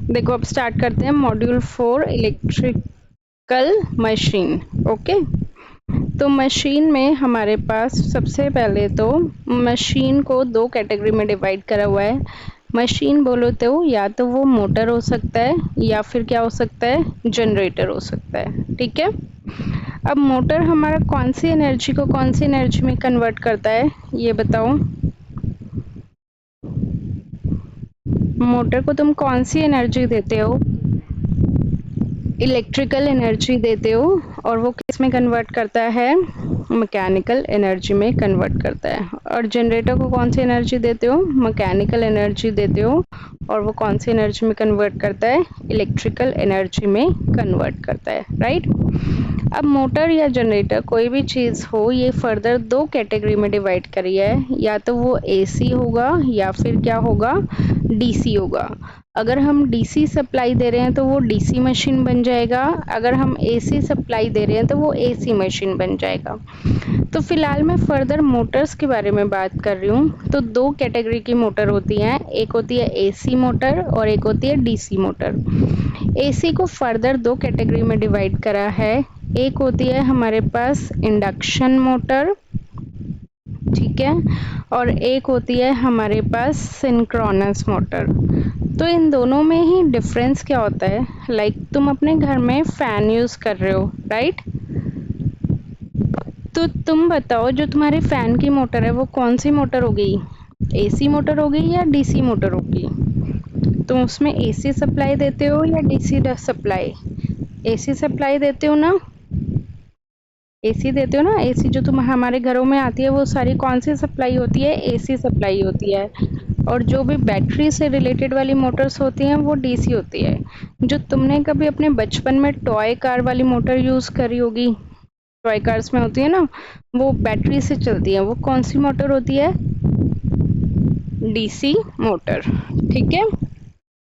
देखो अब स्टार्ट करते हैं मॉड्यूल 4 इलेक्ट्रिकल मशीन। ओके, तो मशीन में हमारे पास सबसे पहले तो मशीन को दो कैटेगरी में डिवाइड करा हुआ है। मशीन बोलो तो या तो वो मोटर हो सकता है या फिर क्या हो सकता है, जनरेटर हो सकता है। ठीक है, अब मोटर हमारा कौन सी एनर्जी को कौन सी एनर्जी में कन्वर्ट करता है ये बताओ। मोटर को तुम कौन सी एनर्जी देते हो, इलेक्ट्रिकल एनर्जी देते हो, और वो किस में कन्वर्ट करता है, मैकेनिकल एनर्जी में कन्वर्ट करता है। और जनरेटर को कौन सी एनर्जी देते हो, मैकेनिकल एनर्जी देते हो, और वो कौन सी एनर्जी में कन्वर्ट करता है, इलेक्ट्रिकल एनर्जी में कन्वर्ट करता है। राइट, अब मोटर या जनरेटर कोई भी चीज़ हो, ये फर्दर दो कैटेगरी में डिवाइड करी है, या तो वो एसी होगा या फिर क्या होगा, डीसी होगा। अगर हम डीसी सप्लाई दे रहे हैं तो वो डीसी मशीन बन जाएगा, अगर हम एसी सप्लाई दे रहे हैं तो वो एसी मशीन बन जाएगा। तो फिलहाल मैं फर्दर मोटर्स के बारे में बात कर रही हूँ। तो दो कैटेगरी की मोटर होती हैं, एक होती है एसी मोटर और एक होती है डीसी मोटर। एसी को फर्दर दो कैटेगरी में डिवाइड करा है, एक होती है हमारे पास इंडक्शन मोटर, ठीक है, और एक होती है हमारे पास सिंक्रोनस मोटर। तो इन दोनों में ही डिफरेंस क्या होता है, लाइक तुम अपने घर में फैन यूज़ कर रहे हो, राइट, तो तुम बताओ जो तुम्हारी फैन की मोटर है वो कौन सी मोटर होगी, एसी मोटर होगी या डीसी मोटर होगी। तुम उसमें एसी सप्लाई देते हो या डीसी सप्लाई, एसी सप्लाई देते हो ना, एसी देते हो ना। एसी जो तुम हमारे घरों में आती है वो सारी कौन सी सप्लाई होती है, एसी सप्लाई होती है। और जो भी बैटरी से रिलेटेड वाली मोटर्स होती हैं वो डीसी होती है। जो तुमने कभी अपने बचपन में टॉय कार वाली मोटर यूज़ करी होगी, टॉय कार्स में होती है ना, वो बैटरी से चलती है, वो कौन सी मोटर होती है, डीसी मोटर। ठीक है,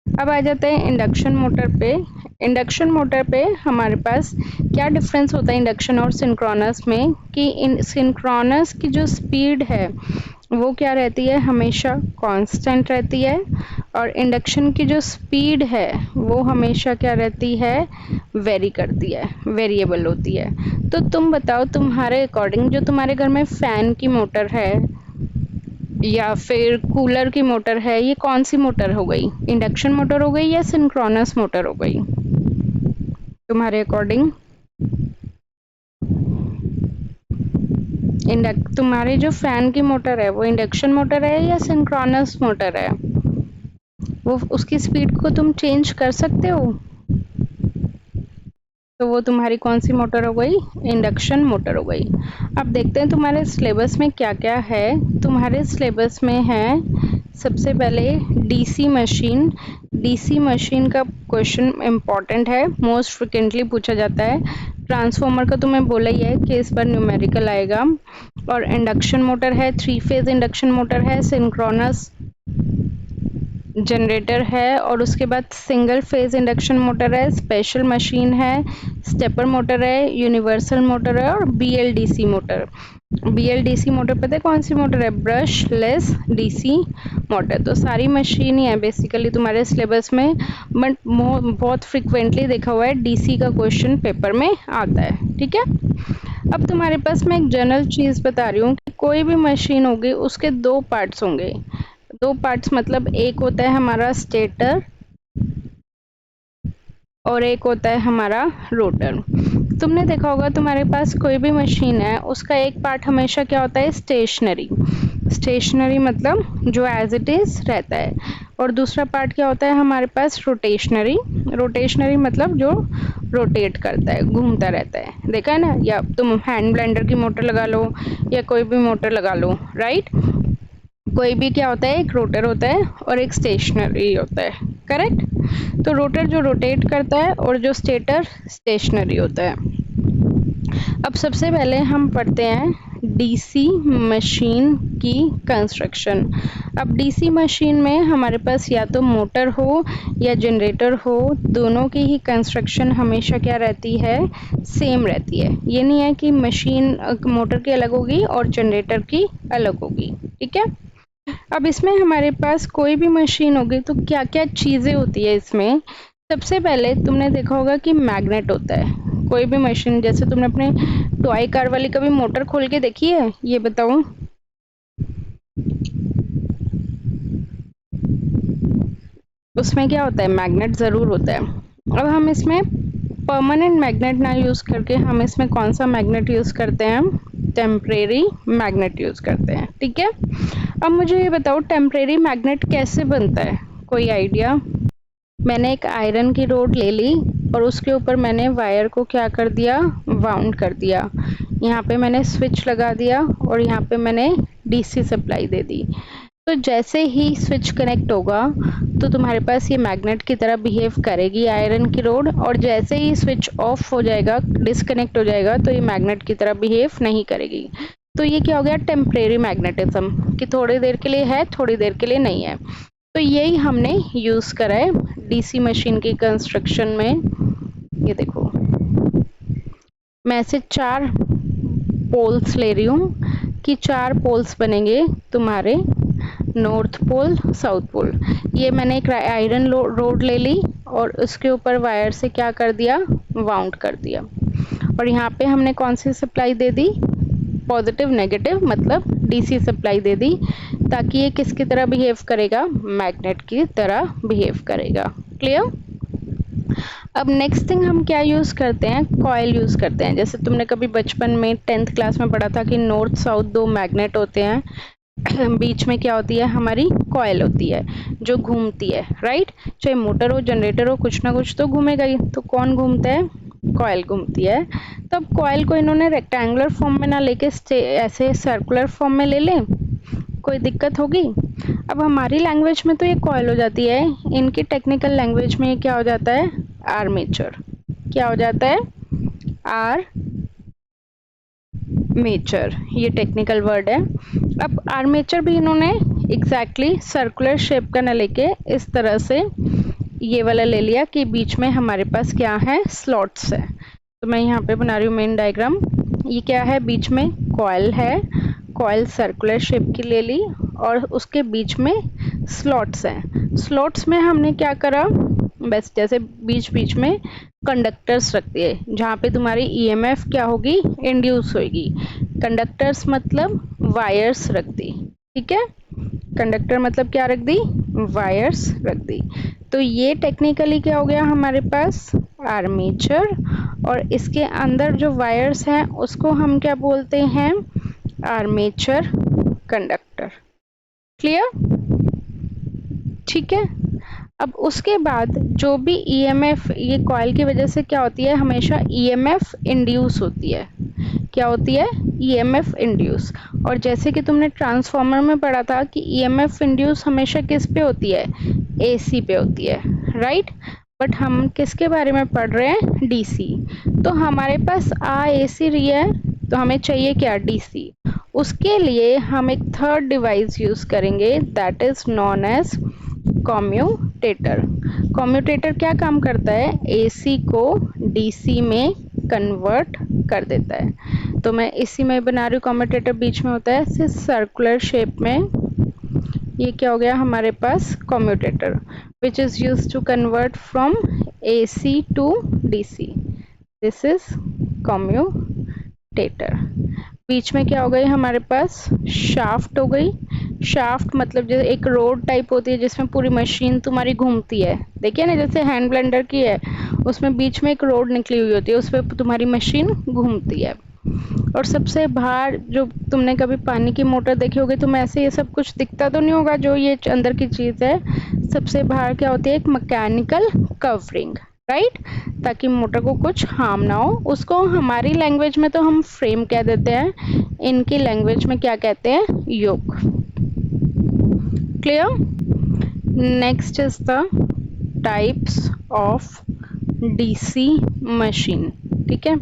अब आ जाते हैं इंडक्शन मोटर पे। इंडक्शन मोटर पे हमारे पास क्या डिफरेंस होता है इंडक्शन और सिंक्रोनस में, कि इन सिंक्रोनस की जो स्पीड है वो क्या रहती है, हमेशा कांस्टेंट रहती है, और इंडक्शन की जो स्पीड है वो हमेशा क्या रहती है, वेरी करती है, वेरिएबल होती है। तो तुम बताओ तुम्हारे अकॉर्डिंग जो तुम्हारे घर में फैन की मोटर है या फिर कूलर की मोटर है, ये कौन सी मोटर हो गई, इंडक्शन मोटर हो गई या सिंक्रोनस मोटर हो गई तुम्हारे अकॉर्डिंग। तुम्हारी जो फैन की मोटर है वो इंडक्शन मोटर है या सिंक्रोनस मोटर है, वो उसकी स्पीड को तुम चेंज कर सकते हो, तो वो तुम्हारी कौन सी मोटर हो गई, इंडक्शन मोटर हो गई। अब देखते हैं तुम्हारे सिलेबस में क्या क्या है। तुम्हारे सिलेबस में है सबसे पहले डीसी मशीन। डीसी मशीन का क्वेश्चन इम्पॉर्टेंट है, मोस्ट फ्रिक्वेंटली पूछा जाता है। ट्रांसफॉर्मर का तो मैं बोला ही है कि इस बार न्यूमेरिकल आएगा। और इंडक्शन मोटर है, 3 फेज इंडक्शन मोटर है, सिंक्रोनस जनरेटर है, और उसके बाद सिंगल फेज इंडक्शन मोटर है, स्पेशल मशीन है, स्टेपर मोटर है, यूनिवर्सल मोटर है, और बीएलडीसी मोटर। बीएलडीसी मोटर पता है कौन सी मोटर है, ब्रश लेस डीसी मोटर। तो सारी मशीन ही है बेसिकली तुम्हारे सिलेबस में, बट बहुत फ्रिक्वेंटली देखा हुआ है डीसी का क्वेश्चन पेपर में आता है। ठीक है, अब तुम्हारे पास मैं एक जनरल चीज़ बता रही हूँ कि कोई भी मशीन होगी उसके दो पार्ट्स होंगे। दो पार्ट्स मतलब एक होता है हमारा स्टेटर और एक होता है हमारा रोटर। तुमने देखा होगा तुम्हारे पास कोई भी मशीन है उसका एक पार्ट हमेशा क्या होता है, स्टेशनरी। स्टेशनरी मतलब जो एज इट इज रहता है, और दूसरा पार्ट क्या होता है हमारे पास, रोटेशनरी। रोटेशनरी मतलब जो रोटेट करता है, घूमता रहता है। देखा है ना, या तुम हैंड ब्लेंडर की मोटर लगा लो या कोई भी मोटर लगा लो, राइट। कोई भी क्या होता है, एक रोटर होता है और एक स्टेशनरी होता है, करेक्ट। तो रोटर जो रोटेट करता है और जो स्टेटर स्टेशनरी होता है। अब सबसे पहले हम पढ़ते हैं डीसी मशीन की कंस्ट्रक्शन। अब डीसी मशीन में हमारे पास या तो मोटर हो या जनरेटर हो, दोनों की ही कंस्ट्रक्शन हमेशा क्या रहती है, सेम रहती है। ये नहीं है कि मशीन मोटर की अलग होगी और जनरेटर की अलग होगी। ठीक है, अब इसमें हमारे पास कोई भी मशीन होगी तो क्या क्या चीज़ें होती है इसमें। सबसे पहले तुमने देखा होगा कि मैग्नेट होता है। कोई भी मशीन, जैसे तुमने अपने टॉय कार वाली कभी मोटर खोल के देखी है, ये बताओ। उसमें क्या होता है, मैग्नेट ज़रूर होता है। अब हम इसमें परमानेंट मैग्नेट ना यूज़ करके हम इसमें कौन सा मैग्नेट यूज़ करते हैं, टेम्परेरी मैग्नेट यूज़ करते हैं। ठीक है, अब मुझे ये बताओ टेम्परेरी मैग्नेट कैसे बनता है, कोई आइडिया। मैंने एक आयरन की रोड ले ली और उसके ऊपर मैंने वायर को क्या कर दिया, वाउंड कर दिया। यहाँ पे मैंने स्विच लगा दिया और यहाँ पे मैंने डीसी सप्लाई दे दी। तो जैसे ही स्विच कनेक्ट होगा तो तुम्हारे पास ये मैग्नेट की तरह बिहेव करेगी आयरन की रोड, और जैसे ही स्विच ऑफ हो जाएगा, डिस्कनेक्ट हो जाएगा, तो ये मैग्नेट की तरह बिहेव नहीं करेगी। तो ये क्या हो गया, टेम्परेरी मैग्नेटिज्म, कि थोड़ी देर के लिए है, थोड़ी देर के लिए नहीं है। तो यही हमने यूज़ करा है डीसी मशीन की कंस्ट्रक्शन में। ये देखो, मैं ऐसे 4 पोल्स ले रही हूँ कि 4 पोल्स बनेंगे तुम्हारे, नॉर्थ पोल, साउथ पोल। ये मैंने एक आयरन रोड ले ली और उसके ऊपर वायर से क्या कर दिया, वाउंड कर दिया। और यहाँ पे हमने कौन सी सप्लाई दे दी, पॉजिटिव नेगेटिव, मतलब डीसी सप्लाई दे दी, ताकि ये किसकी तरह बिहेव करेगा, मैग्नेट की तरह बिहेव करेगा। क्लियर। अब नेक्स्ट थिंग हम क्या यूज़ करते हैं, कॉयल यूज़ करते हैं। जैसे तुमने कभी बचपन में 10th क्लास में पढ़ा था कि नॉर्थ साउथ 2 मैग्नेट होते हैं, बीच में क्या होती है, हमारी कॉयल होती है जो घूमती है, राइट। चाहे मोटर हो, जनरेटर हो, कुछ ना कुछ तो घूमेगा ही। तो कौन घूमता है, कॉयल घूमती है। तब कॉयल को इन्होंने रेक्टेंगुलर फॉर्म में ना लेके ऐसे सर्कुलर फॉर्म में ले लें, कोई दिक्कत होगी। अब हमारी लैंग्वेज में तो ये कॉयल हो जाती है, इनकी टेक्निकल लैंग्वेज में ये क्या हो जाता है, आर्मेचर। क्या हो जाता है, आर्मेचर, ये टेक्निकल वर्ड है। अब आर्मेचर भी इन्होंने एग्जैक्टली सर्कुलर शेप का ना लेके इस तरह से ये वाला ले लिया कि बीच में हमारे पास क्या है, स्लॉट्स है। तो मैं यहाँ पे बना रही हूँ मेन डायग्राम। ये क्या है, बीच में कॉयल है, कॉयल सर्कुलर शेप की ले ली और उसके बीच में स्लॉट्स हैं। स्लॉट्स में हमने क्या करा, बस जैसे बीच बीच में कंडक्टर्स रख दिए, जहाँ पे तुम्हारी ईएमएफ क्या होगी, इंड्यूस होगी। कंडक्टर्स मतलब वायर्स रख दी, ठीक है। कंडक्टर मतलब क्या रख दी, वायर्स रख दी। तो ये टेक्निकली क्या हो गया हमारे पास, आर्मेचर। और इसके अंदर जो वायर्स हैं उसको हम क्या बोलते हैं, आर्मेचर कंडक्टर। क्लियर, ठीक है। अब उसके बाद जो भी ईएमएफ, ये कॉइल की वजह से क्या होती है, हमेशा ईएमएफ इंड्यूस होती है। क्या होती है, ईएमएफ इंड्यूस। और जैसे कि तुमने ट्रांसफार्मर में पढ़ा था कि ईएमएफ इंड्यूस हमेशा किस पे होती है, एसी पे होती है, राइट। बट हम किसके बारे में पढ़ रहे हैं, डीसी। तो हमारे पास एसी रही है तो हमें चाहिए क्या, डीसी। उसके लिए हम एक थर्ड डिवाइस यूज करेंगे, that is known as commutator. Commutator क्या काम करता है, एसी को डीसी में कन्वर्ट कर देता है। तो मैं इसी में बना रही हूँ, कम्यूटेटर बीच में होता है सर्कुलर शेप में। ये क्या हो गया हमारे पास, commutator, which is used to convert from AC to DC. This is commutator. बीच में क्या हो गई हमारे पास, शाफ्ट हो गई। शाफ्ट मतलब जैसे एक रोड टाइप होती है जिसमें पूरी मशीन तुम्हारी घूमती है, देखिए ना, जैसे हैंड ब्लेंडर की है, उसमें बीच में एक रोड निकली हुई होती है, उस पर तुम्हारी मशीन घूमती है। और सबसे बाहर जो तुमने कभी पानी की मोटर देखी होगी, तो ऐसे ये सब कुछ दिखता तो नहीं होगा जो ये अंदर की चीज़ है। सबसे बाहर क्या होती है, एक मैकेनिकल कवरिंग, राइट, ताकि मोटर को कुछ हार्म ना हो। उसको हमारी लैंग्वेज में तो हम फ्रेम कह देते हैं, इनकी लैंग्वेज में क्या कहते हैं, yoke. Clear. Next is the types of DC machine. ठीक है,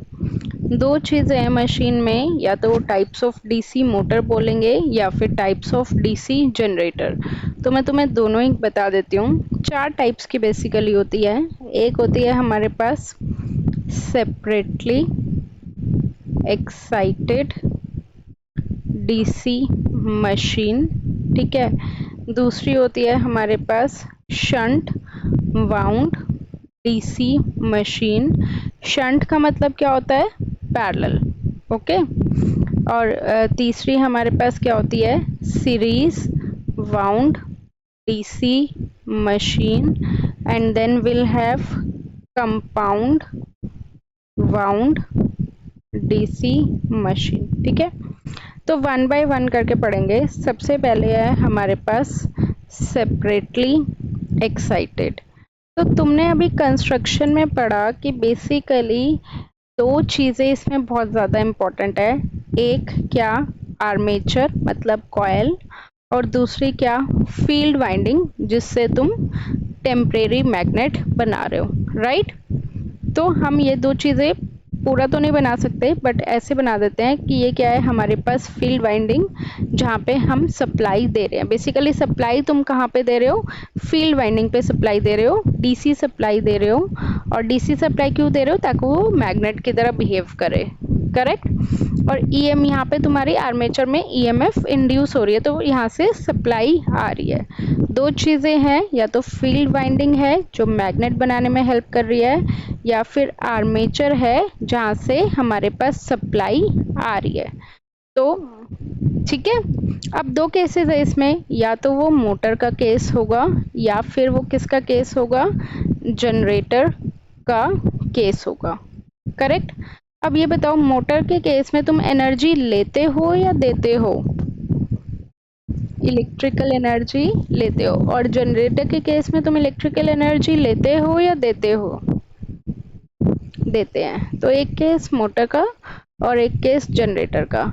दो चीज़ें हैं मशीन में, या तो टाइप्स ऑफ डीसी मोटर बोलेंगे या फिर टाइप्स ऑफ डीसी जनरेटर। तो मैं तुम्हें दोनों ही बता देती हूँ। 4 टाइप्स की बेसिकली होती है। एक होती है हमारे पास सेपरेटली एक्साइटेड डीसी मशीन, ठीक है। दूसरी होती है हमारे पास shunt wound DC machine. Shunt का मतलब क्या होता है? पैरेलल। ओके। और तीसरी हमारे पास क्या होती है? Series wound DC machine. And then will have compound wound DC machine. ठीक है, तो वन बाय वन करके पढ़ेंगे। सबसे पहले है हमारे पास सेपरेटली एक्साइटेड। तो तुमने अभी कंस्ट्रक्शन में पढ़ा कि बेसिकली दो चीज़ें इसमें बहुत ज़्यादा इम्पोर्टेंट है। एक क्या? आर्मेचर मतलब कॉयल, और दूसरी क्या? फील्ड वाइंडिंग, जिससे तुम टेम्परेरी मैग्नेट बना रहे हो, राइट। तो हम ये दो चीज़ें पूरा तो नहीं बना सकते, बट ऐसे बना देते हैं कि ये क्या है हमारे पास? फील्ड वाइंडिंग, जहाँ पे हम सप्लाई दे रहे हैं। बेसिकली सप्लाई तुम कहाँ पे दे रहे हो? फील्ड वाइंडिंग पे सप्लाई दे रहे हो, डीसी सप्लाई दे रहे हो। और डीसी सप्लाई क्यों दे रहे हो? ताकि वो मैग्नेट की तरह बिहेव करे, करेक्ट। और ईएम यहाँ पे तुम्हारी आर्मेचर में ईएमएफ इंड्यूस हो रही है, तो यहाँ से सप्लाई आ रही है। दो चीज़ें हैं, या तो फील्ड वाइंडिंग है जो मैग्नेट बनाने में हेल्प कर रही है, या फिर आर्मेचर है जहाँ से हमारे पास सप्लाई आ रही है। तो ठीक है, अब दो केसेस है इसमें, या तो वो मोटर का केस होगा या फिर वो किसका केस होगा? जनरेटर का केस होगा, करेक्ट। अब ये बताओ, मोटर के केस में तुम एनर्जी लेते हो या देते हो? इलेक्ट्रिकल एनर्जी लेते हो। और जनरेटर के केस में तुम इलेक्ट्रिकल एनर्जी लेते हो या देते हो? देते हैं। तो एक केस मोटर का और एक केस जनरेटर का।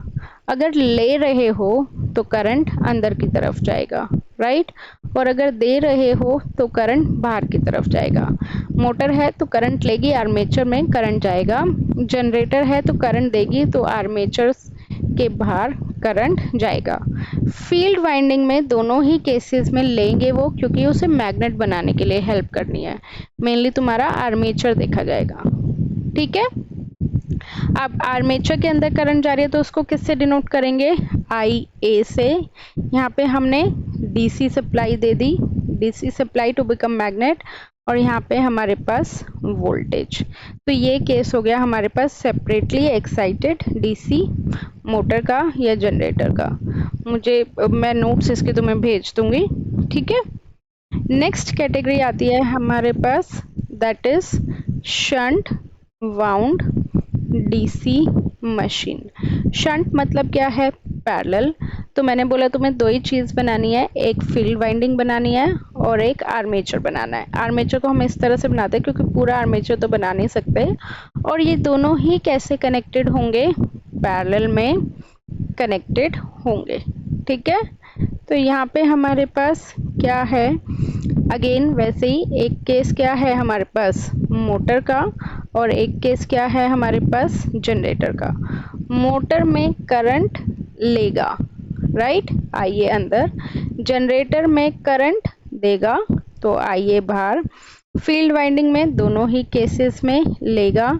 अगर ले रहे हो तो करंट अंदर की तरफ जाएगा, राइट। और अगर दे रहे हो तो करंट बाहर की तरफ जाएगा। मोटर है तो करंट लेगी, आर्मेचर में करंट जाएगा। जनरेटर है तो करंट देगी, तो आर्मेचर के बाहर करंट जाएगा। फील्ड वाइंडिंग में दोनों ही केसेस में लेंगे वो, क्योंकि उसे मैग्नेट बनाने के लिए हेल्प करनी है। मेनली तुम्हारा आर्मेचर देखा जाएगा, ठीक है। अब आर्मेचर के अंदर करंट जा रही है तो उसको किससे डिनोट करेंगे? आई ए से। यहाँ पे हमने डीसी सप्लाई दे दी, DC supply to become magnet, और यहाँ पे हमारे पास वोल्टेज। तो ये केस हो गया हमारे पास सेपरेटली एक्साइटेड डीसी मोटर का या जनरेटर का। मैं नोट्स इसके तुम्हें भेज दूंगी, ठीक है। नेक्स्ट कैटेगरी आती है हमारे पास, that is shunt wound DC machine. Shunt मतलब क्या है? पैरेलल। तो मैंने बोला तुम्हें दो ही चीज़ बनानी है, एक फील्ड वाइंडिंग बनानी है और एक आर्मेचर बनाना है। आर्मेचर को हम इस तरह से बनाते हैं क्योंकि पूरा आर्मेचर तो बना नहीं सकते। और ये दोनों ही कैसे कनेक्टेड होंगे? पैरेलल में कनेक्टेड होंगे, ठीक है। तो यहाँ पे हमारे पास क्या है? अगेन वैसे ही एक केस क्या है हमारे पास? मोटर का, और एक केस क्या है हमारे पास? जनरेटर का। मोटर में करंट लेगा, राइट, आइए अंदर। जनरेटर में करंट देगा, तो आइए बाहर। फील्ड वाइंडिंग में दोनों ही केसेस में लेगा।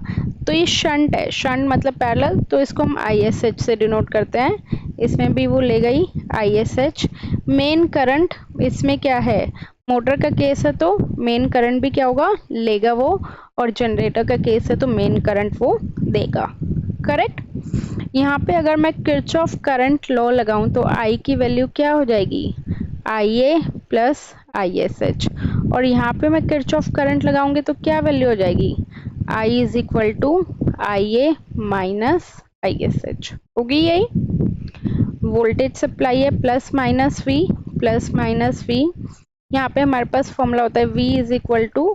तो ये शंट है, शंट मतलब पैरेलल, तो इसको हम ISH से डिनोट करते हैं। इसमें भी वो लेगा ही ISH। मेन करंट इसमें क्या है? मोटर का केस है तो मेन करंट भी क्या होगा? लेगा वो। और जनरेटर का केस है तो मेन करंट वो देगा, करेक्ट। यहाँ पे अगर मैं किरचॉफ करंट लॉ लगाऊं तो I की वैल्यू क्या हो जाएगी? IA plus ISH। और यहाँ पे मैं किरचॉफ करंट लगाऊंगी तो क्या वैल्यू हो जाएगी? I is equal to IA minus ISH होगी। यही वोल्टेज सप्लाई है, plus minus V, plus minus V। यहाँ पे हमारे पास फॉर्मूला होता है V इज इक्वल टू,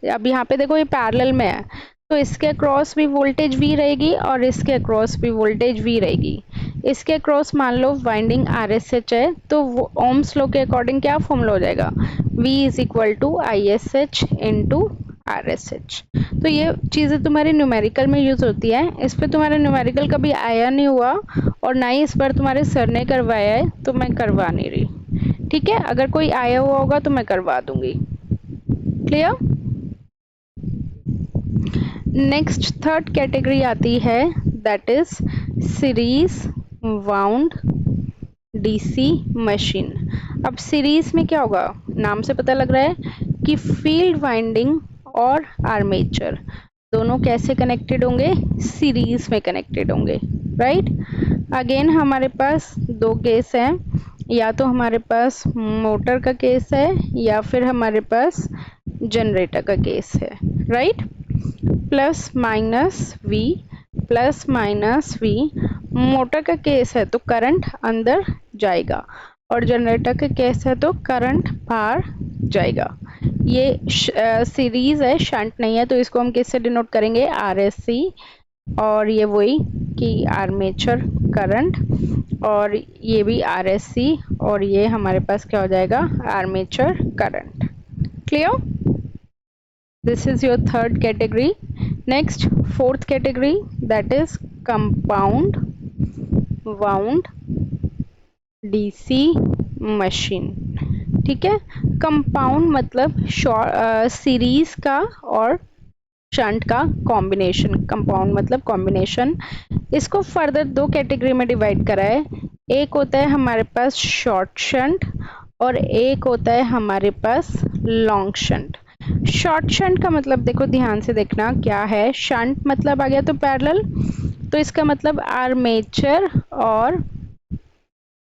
अब यहाँ पे देखो ये पैरेलल में है तो इसके अक्रॉस भी वोल्टेज V रहेगी और इसके अक्रॉस भी वोल्टेज V रहेगी। इसके अक्रॉस मान लो वाइंडिंग RSH है, तो वो ओम्स लॉ के अकॉर्डिंग क्या फॉर्मूला हो जाएगा? V is equal to ISH into RSH। तो ये चीज़ें तुम्हारी न्यूमेरिकल में यूज होती है। इस पर तुम्हारा न्यूमेरिकल कभी आया नहीं हुआ और ना ही इस पर तुम्हारे सर ने करवाया है, तो मैं करवा नहीं रही, ठीक है। अगर कोई आया हुआ होगा तो मैं करवा दूंगी, क्लियर। नेक्स्ट थर्ड कैटेगरी आती है, that is series wound DC machine. अब सीरीज में क्या होगा, नाम से पता लग रहा है कि फील्ड वाइंडिंग और आर्मेचर दोनों कैसे कनेक्टेड होंगे, सीरीज में कनेक्टेड होंगे, राइट। अगेन हमारे पास दो केस हैं, या तो हमारे पास मोटर का केस है या फिर हमारे पास जनरेटर का केस है, right. Plus minus V, plus minus V, motor का केस है तो करंट अंदर जाएगा और जनरेटर का केस है तो करंट बाहर जाएगा। ये सीरीज है, शंट नहीं है, तो इसको हम किससे डिनोट करेंगे, आरएससी। और ये वही कि आर्मेचर करंट, और ये भी आरएससी, और ये हमारे पास क्या हो जाएगा, armature current. Clear? This is your third category. Next fourth category, that is compound wound DC machine. ठीक है, कंपाउंड मतलब सीरीज का और शंट का कॉम्बिनेशन। कंपाउंड मतलब कॉम्बिनेशन। इसको फर्दर दो कैटेगरी में डिवाइड करा है। एक होता है हमारे पास शॉर्ट शंट और एक होता है हमारे पास लॉन्ग शंट। शॉर्ट शंट का मतलब देखो, ध्यान से देखना क्या है। शंट मतलब आ गया तो पैरेलल, तो इसका मतलब आर्मेचर और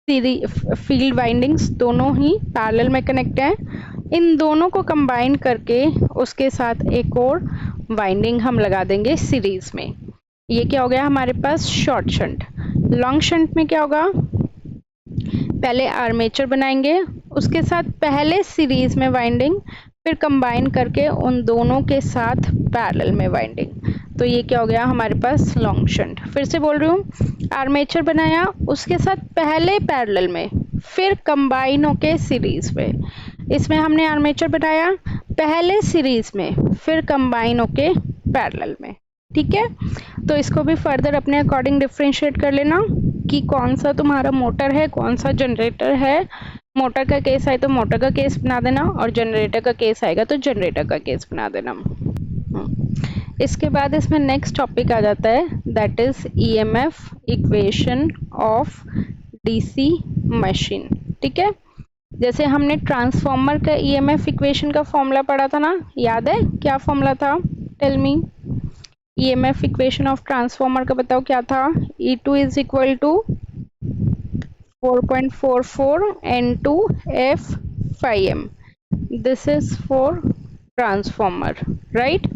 फील्ड वाइंडिंग्स दोनों ही पैरेलल में कनेक्ट हैं। इन दोनों को कंबाइन करके उसके साथ एक और वाइंडिंग हम लगा देंगे सीरीज में। ये क्या हो गया हमारे पास शॉर्ट शंट। लॉन्ग शंट में क्या होगा, पहले आर्मेचर बनाएंगे, उसके साथ पहले सीरीज में वाइंडिंग, फिर कंबाइन करके उन दोनों के साथ पैरेलल में वाइंडिंग। तो ये क्या हो गया हमारे पास लॉन्ग शंट। फिर से बोल रही हूँ, आर्मेचर बनाया, उसके साथ पहले पैरेलल में, फिर कंबाइन होके सीरीज में। इसमें हमने आर्मेचर बनाया पहले सीरीज में, फिर कंबाइन होके पैरेलल में। ठीक है, तो इसको भी फर्दर अपने अकॉर्डिंग डिफरेंशिएट कर लेना कि कौन सा तुम्हारा मोटर है, कौन सा जनरेटर है। मोटर का केस आए तो मोटर का केस बना देना, और जनरेटर का केस आएगा तो जनरेटर का केस बना देना। इसके बाद इसमें नेक्स्ट टॉपिक आ जाता है, that is EMF equation of DC machine. ठीक है, जैसे हमने ट्रांसफॉर्मर का ईएमएफ इक्वेशन का फॉर्मूला पढ़ा था ना, याद है क्या फॉर्मूला था, tell me. EMF equation of transformer का बताओ क्या था, E2 is equal to 4.44 N2 F5M। This is for transformer, right.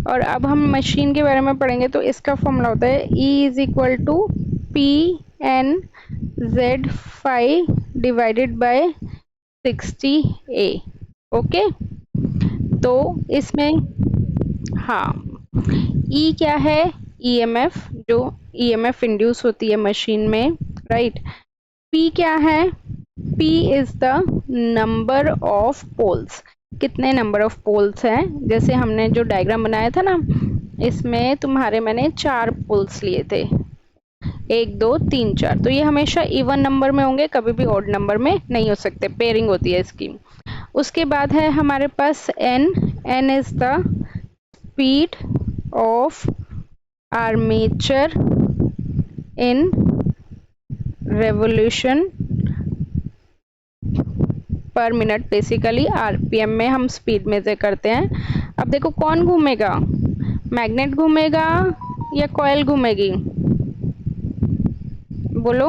और अब हम मशीन के बारे में पढ़ेंगे, तो इसका फॉर्मूला होता है E is equal to PNZ5 divided by 60A। Okay, तो इसमें हाँ, E क्या है, EMF, जो EMF इंड्यूस होती है मशीन में, राइट। P क्या है, P is the number of poles, कितने नंबर ऑफ पोल्स हैं। जैसे हमने जो डायग्राम बनाया था ना, इसमें तुम्हारे मैंने 4 पोल्स लिए थे, 1 2 3 4, तो ये हमेशा इवन नंबर में होंगे, कभी भी ऑड नंबर में नहीं हो सकते, पेयरिंग होती है इसकी। उसके बाद है हमारे पास N is the speed of armature in revolution पर मिनट, बेसिकली आरपीएम में हम स्पीड मेजर करते हैं। अब देखो कौन घूमेगा, मैग्नेट घूमेगा या कॉइल घूमेगी, बोलो,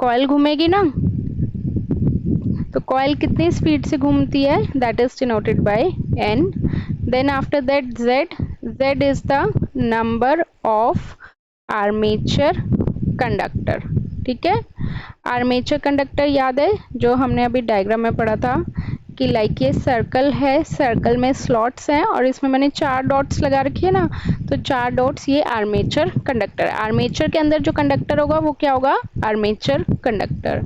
कॉइल घूमेगी ना। तो कॉइल कितनी स्पीड से घूमती है, that is denoted by N। Then after that Z is the number of armature conductor. ठीक है, आर्मेचर कंडक्टर याद है जो हमने अभी डायग्राम में पढ़ा था कि लाइक ये सर्कल है, सर्कल में स्लॉट्स हैं और इसमें मैंने 4 डॉट्स लगा रखी है ना, तो 4 डॉट्स ये आर्मेचर कंडक्टर। आर्मेचर के अंदर जो कंडक्टर होगा वो क्या होगा, armature conductor.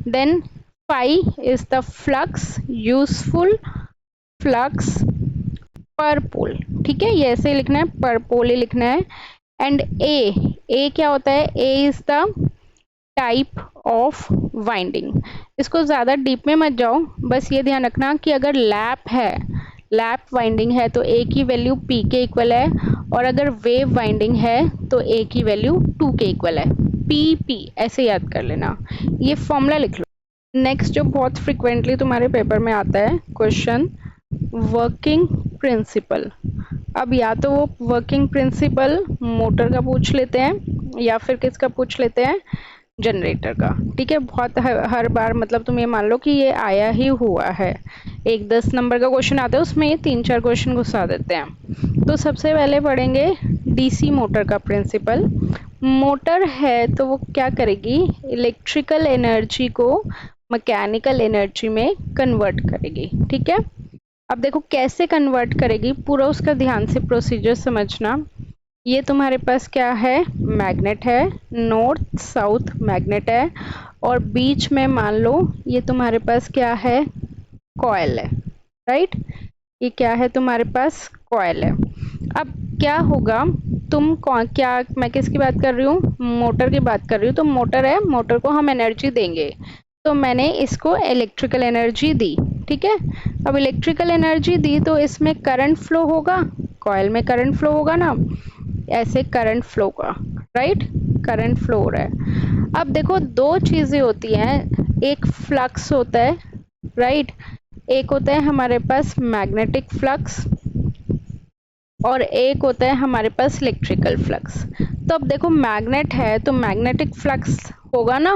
Then phi is the flux, useful flux per pole. ठीक है, ये ऐसे लिखना है, पर पोल ही लिखना है। एंड ए क्या होता है, A is the type of winding. इसको ज़्यादा डीप में मत जाओ, बस ये ध्यान रखना कि अगर लैप है, लैप वाइंडिंग है तो ए की वैल्यू पी के इक्वल है, और अगर वेव वाइंडिंग है तो ए की वैल्यू 2 के इक्वल है। PP ऐसे याद कर लेना, ये फॉर्मूला लिख लो। नेक्स्ट जो बहुत फ्रिक्वेंटली तुम्हारे पेपर में आता है क्वेश्चन, वर्किंग प्रिंसिपल। अब या तो वो वर्किंग प्रिंसिपल मोटर का पूछ लेते हैं या फिर किसका पूछ लेते हैं, जनरेटर का। ठीक है, बहुत हर बार मतलब तुम ये मान लो कि ये आया ही हुआ है। एक 10 नंबर का क्वेश्चन आता है, उसमें ये 3-4 क्वेश्चन घुसा देते हैं। तो सबसे पहले पढ़ेंगे डीसी मोटर का प्रिंसिपल। मोटर है तो वो क्या करेगी, इलेक्ट्रिकल एनर्जी को मैकेनिकल एनर्जी में कन्वर्ट करेगी। ठीक है, अब देखो कैसे कन्वर्ट करेगी, पूरा उसका ध्यान से प्रोसीजर समझना। ये तुम्हारे पास क्या है, मैग्नेट है, नॉर्थ साउथ मैग्नेट है, और बीच में मान लो ये तुम्हारे पास क्या है, कॉइल है। राइट, ये क्या है तुम्हारे पास, कॉइल है। अब क्या होगा, तुम क्या, मैं किसकी बात कर रही हूँ, मोटर की बात कर रही हूँ। तो मोटर है, मोटर को हम एनर्जी देंगे, तो मैंने इसको इलेक्ट्रिकल एनर्जी दी। ठीक है, अब इलेक्ट्रिकल एनर्जी दी तो इसमें करंट फ्लो होगा, कॉइल में करंट फ्लो होगा ना, ऐसे करंट फ्लो का। राइट, करंट फ्लो हो रहा है। अब देखो दो चीजें होती हैं, एक फ्लक्स होता है, राइट, एक होता है हमारे पास मैग्नेटिक फ्लक्स, और एक होता है हमारे पास इलेक्ट्रिकल फ्लक्स। तो अब देखो मैग्नेट है तो मैग्नेटिक फ्लक्स होगा ना,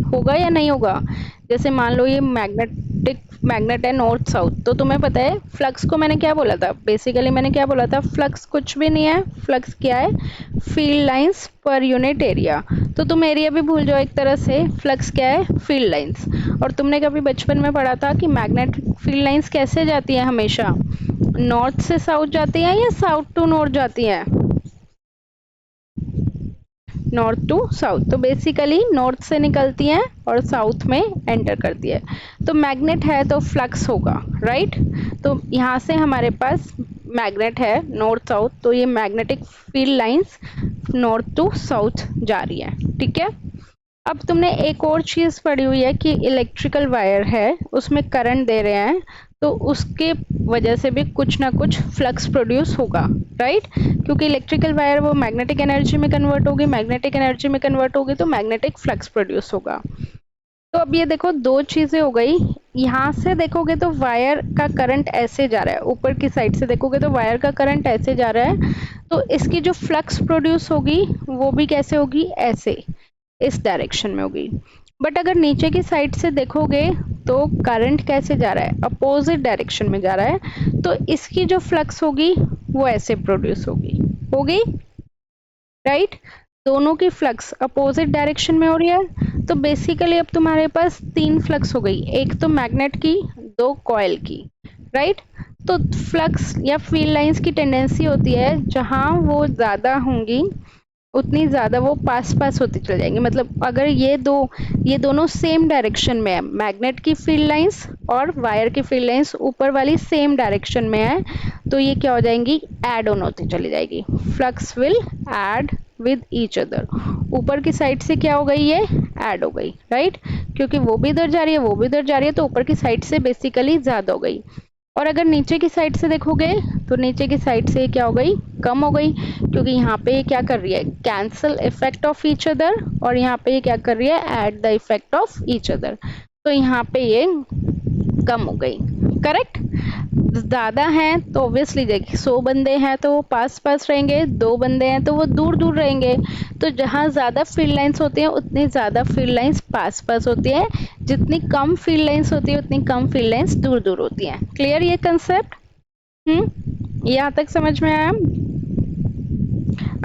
होगा या नहीं होगा। जैसे मान लो ये मैग्नेट है नॉर्थ साउथ, तो तुम्हें पता है फ्लक्स को मैंने क्या बोला था, बेसिकली मैंने क्या बोला था, फ्लक्स कुछ भी नहीं है, फ्लक्स क्या है, field lines per unit area. तो तुम एरिया भी भूल जाओ एक तरह से, फ्लक्स क्या है, फील्ड लाइंस। और तुमने कभी बचपन में पढ़ा था कि मैग्नेटिक फील्ड लाइंस कैसे जाती है, हमेशा नॉर्थ से साउथ जाती है या साउथ टू नॉर्थ जाती है, नॉर्थ टू साउथ। तो बेसिकली नॉर्थ से निकलती है और साउथ में एंटर करती है। तो मैग्नेट है तो फ्लक्स होगा, राइट। तो यहाँ से हमारे पास मैग्नेट है नॉर्थ साउथ, तो ये magnetic field lines north to south जा रही है। ठीक है, अब तुमने एक और चीज पढ़ी हुई है कि इलेक्ट्रिकल वायर है, उसमें करंट दे रहे हैं, तो उसके वजह से भी कुछ ना कुछ फ्लक्स प्रोड्यूस होगा, राइट। क्योंकि इलेक्ट्रिकल वायर वो मैग्नेटिक एनर्जी में कन्वर्ट होगी, मैग्नेटिक एनर्जी में कन्वर्ट होगी तो मैग्नेटिक फ्लक्स प्रोड्यूस होगा। तो अब ये देखो दो चीजें हो गई। यहाँ से देखोगे तो वायर का करंट ऐसे जा रहा है, ऊपर की साइड से देखोगे तो वायर का करंट ऐसे जा रहा है, तो इसकी जो फ्लक्स प्रोड्यूस होगी वो भी कैसे होगी, ऐसे, इस डायरेक्शन में होगी। बट अगर नीचे की साइड से देखोगे तो करंट कैसे जा रहा है, अपोजिट डायरेक्शन में जा रहा है, तो इसकी जो फ्लक्स होगी वो ऐसे प्रोड्यूस होगी, राइट। दोनों की फ्लक्स अपोजिट डायरेक्शन में हो रही है। तो बेसिकली अब तुम्हारे पास 3 फ्लक्स हो गई, एक तो मैग्नेट की, 2 कॉइल की, राइट। तो फ्लक्स या फील्ड लाइंस की टेंडेंसी होती है जहां वो ज्यादा होंगी उतनी ज्यादा वो पास पास होती चल जाएंगी। मतलब अगर ये दोनों सेम डायरेक्शन में है, मैग्नेट की फील्ड लाइंस और वायर की फील्ड लाइंस ऊपर वाली सेम डायरेक्शन में है, तो ये क्या हो जाएंगी, ऐड ऑन होती चली जाएगी, flux will add with each other. ऊपर की साइड से क्या हो गई, ये ऐड हो गई, राइट, क्योंकि वो भी इधर जा रही है, वो भी इधर जा रही है, तो ऊपर की साइड से बेसिकली ज्यादा हो गई। और अगर नीचे की साइड से देखोगे तो नीचे की साइड से क्या हो गई, कम हो गई, क्योंकि यहाँ पे ये क्या कर रही है, cancel effect of each other, और यहाँ पे ये क्या कर रही है, add the effect of each other. तो यहाँ पे ये कम हो गई, करेक्ट। ज्यादा हैं तो ऑब्वियसली देखिए 100 बंदे हैं तो वो पास पास रहेंगे, 2 बंदे हैं तो वो दूर दूर रहेंगे। तो जहाँ ज्यादा फील्ड लाइंस होती हैं उतनी ज्यादा फील्ड लाइंस पास पास होती है, जितनी कम फील्ड लाइंस होती है उतनी कम फील्ड लाइंस दूर दूर होती हैं। क्लियर ये कंसेप्ट, यहाँ तक समझ में आया।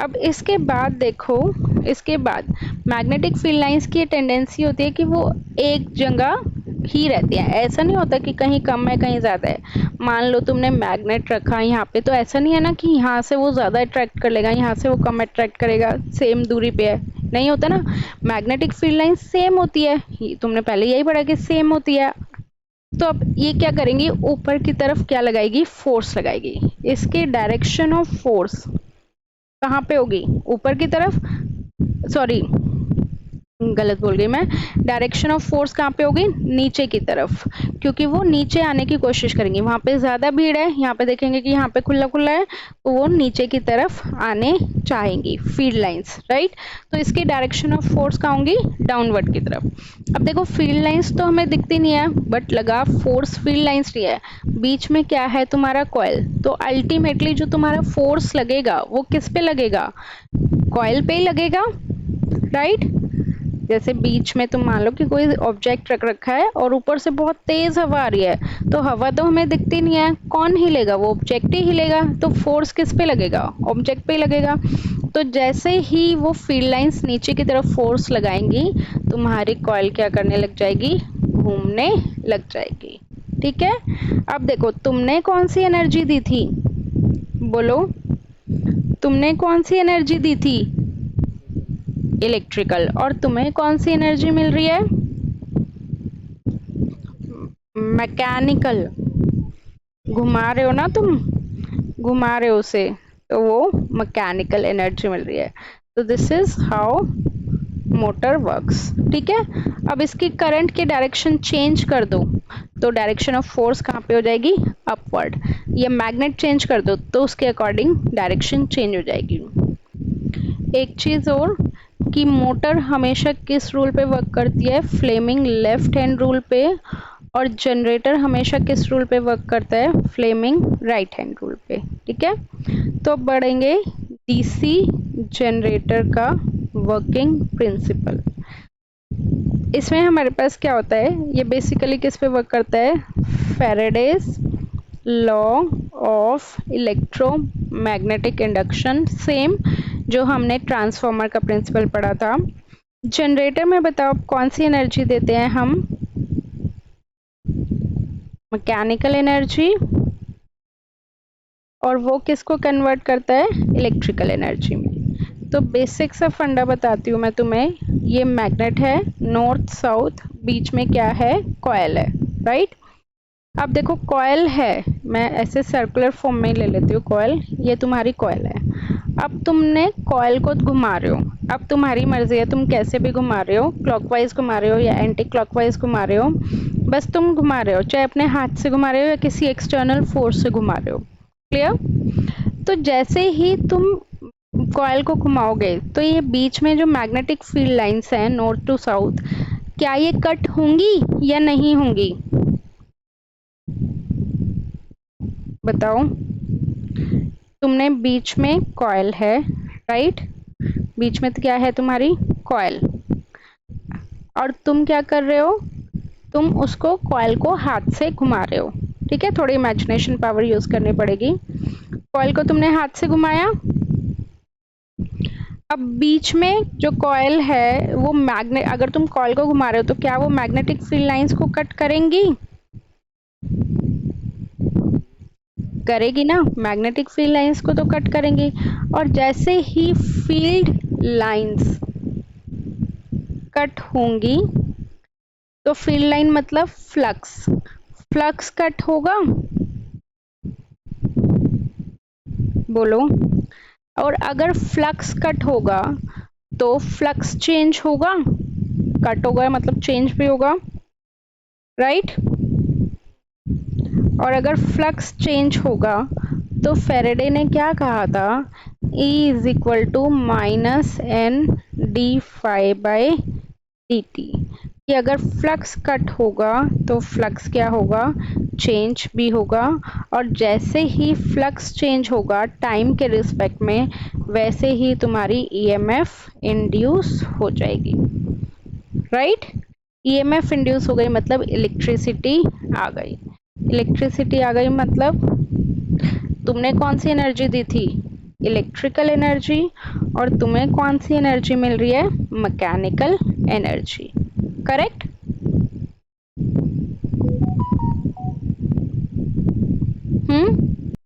अब इसके बाद देखो, इसके बाद मैग्नेटिक फील्ड लाइंस की टेंडेंसी होती है कि वो एक जगह ही रहती है, ऐसा नहीं होता कि कहीं कम है कहीं ज्यादा है। मान लो तुमने मैग्नेट रखा यहाँ पे, तो ऐसा नहीं है ना कि यहाँ से वो ज्यादा अट्रैक्ट कर लेगा, यहाँ से वो कम अट्रैक्ट करेगा, सेम दूरी पे है, नहीं होता ना। मैग्नेटिक फील्ड लाइन सेम होती है, तुमने पहले यही पढ़ा कि सेम होती है। तो अब ये क्या करेंगी, ऊपर की तरफ क्या लगाएगी, फोर्स लगाएगी। इसके डायरेक्शन ऑफ फोर्स कहाँ पे होगी, ऊपर की तरफ, सॉरी गलत बोल गई मैं। डायरेक्शन ऑफ फोर्स कहाँ पे होगी, नीचे की तरफ, क्योंकि वो नीचे आने की कोशिश करेंगी। वहां पे ज्यादा भीड़ है, यहाँ पे देखेंगे कि यहाँ पे खुला खुला है, तो वो नीचे की तरफ आने चाहेंगी, फील्ड लाइंस, राइट। तो इसकी डायरेक्शन ऑफ फोर्स कहाँ होंगी, डाउनवर्ड की तरफ। अब देखो फील्ड लाइंस तो हमें दिखती नहीं है, बट लगा फोर्स फील्ड लाइंस नहीं है, बीच में क्या है तुम्हारा कॉइल। तो अल्टीमेटली जो तुम्हारा फोर्स लगेगा वो किस पे लगेगा, कॉइल पे ही लगेगा, राइट। जैसे बीच में तुम मान लो कि कोई ऑब्जेक्ट रख रखा है और ऊपर से बहुत तेज हवा आ रही है, तो हवा तो हमें दिखती नहीं है, कौन हिलेगा, वो ऑब्जेक्ट ही हिलेगा, तो फोर्स किस पे लगेगा, ऑब्जेक्ट पे ही लगेगा। तो जैसे ही वो फील्ड लाइंस नीचे की तरफ फोर्स लगाएंगी, तुम्हारी कॉइल क्या करने लग जाएगी, घूमने लग जाएगी, ठीक है। अब देखो तुमने कौन सी एनर्जी दी थी, बोलो, तुमने कौन सी एनर्जी दी थी, इलेक्ट्रिकल, और तुम्हें कौन सी एनर्जी मिल रही है, मैकेनिकल। घुमा रहे हो ना तुम, घुमा रहे हो उसे, तो वो मैकेनिकल एनर्जी मिल रही है। तो this is how motor works, ठीक है। अब इसकी करंट की डायरेक्शन चेंज कर दो, तो डायरेक्शन ऑफ फोर्स कहाँ पे हो जाएगी, अपवर्ड। ये मैग्नेट चेंज कर दो तो उसके अकॉर्डिंग डायरेक्शन चेंज हो जाएगी। एक चीज और कि मोटर हमेशा किस रूल पे वर्क करती है, फ्लेमिंग लेफ्ट हैंड रूल पे, और जनरेटर हमेशा किस रूल पे वर्क करता है, फ्लेमिंग राइट हैंड रूल पे, ठीक है। तो अब बढ़ेंगे डीसी जनरेटर का वर्किंग प्रिंसिपल। इसमें हमारे पास क्या होता है, ये बेसिकली किस पे वर्क करता है, Faraday's law of electromagnetic induction, same जो हमने ट्रांसफार्मर का प्रिंसिपल पढ़ा था। जनरेटर में बताओ कौन सी एनर्जी देते हैं हम, मैकेनिकल एनर्जी, और वो किसको कन्वर्ट करता है, इलेक्ट्रिकल एनर्जी में। तो बेसिक सा फंडा बताती हूँ मैं तुम्हें, ये मैग्नेट है, नॉर्थ साउथ, बीच में क्या है, कॉइल है, राइट। अब देखो कॉइल है, मैं ऐसे सर्कुलर फॉर्म में ले लेती हूँ कॉइल, ये तुम्हारी कॉइल है। अब तुमने कॉइल को घुमा रहे हो, अब तुम्हारी मर्जी है तुम कैसे भी घुमा रहे हो, क्लॉकवाइज घुमा रहे हो या एंटी क्लॉकवाइज घुमा रहे हो, बस तुम घुमा रहे हो, चाहे अपने हाथ से घुमा रहे हो या किसी एक्सटर्नल फोर्स से घुमा रहे हो, क्लियर। तो जैसे ही तुम कॉइल को घुमाओगे तो ये बीच में जो मैग्नेटिक फील्ड लाइंस हैं नॉर्थ टू साउथ, क्या ये कट होंगी या नहीं होंगी, बताओ। तुमने बीच में कॉइल है, राइट, बीच में तो क्या है तुम्हारी कॉइल, और तुम क्या कर रहे हो, तुम उसको कॉइल को हाथ से घुमा रहे हो, ठीक है, थोड़ी इमेजिनेशन पावर यूज करनी पड़ेगी। कॉइल को तुमने हाथ से घुमाया, अब बीच में जो कॉइल है वो मैग्नेट, अगर तुम कॉइल को घुमा रहे हो तो क्या वो मैग्नेटिक फील्ड लाइंस को कट करेंगी, करेगी ना, मैग्नेटिक फील्ड लाइंस को तो कट करेंगी। और जैसे ही फील्ड लाइंस कट होंगी, तो फील्ड लाइन मतलब फ्लक्स, फ्लक्स कट होगा, बोलो। और अगर फ्लक्स कट होगा तो फ्लक्स चेंज होगा, कट होगा मतलब चेंज भी होगा, राइट। और अगर फ्लक्स चेंज होगा तो फैराडे ने क्या कहा था, E is equal to minus N D phi by D T, कि अगर फ्लक्स कट होगा तो फ्लक्स क्या होगा, चेंज भी होगा, और जैसे ही फ्लक्स चेंज होगा टाइम के रिस्पेक्ट में, वैसे ही तुम्हारी ईएमएफ इंड्यूस हो जाएगी, राइट। ईएमएफ इंड्यूस हो गई मतलब इलेक्ट्रिसिटी आ गई, इलेक्ट्रिसिटी आ गई मतलब तुमने कौन सी एनर्जी दी थी, इलेक्ट्रिकल एनर्जी, और तुम्हें कौन सी एनर्जी मिल रही है, मैकेनिकल एनर्जी, करेक्ट।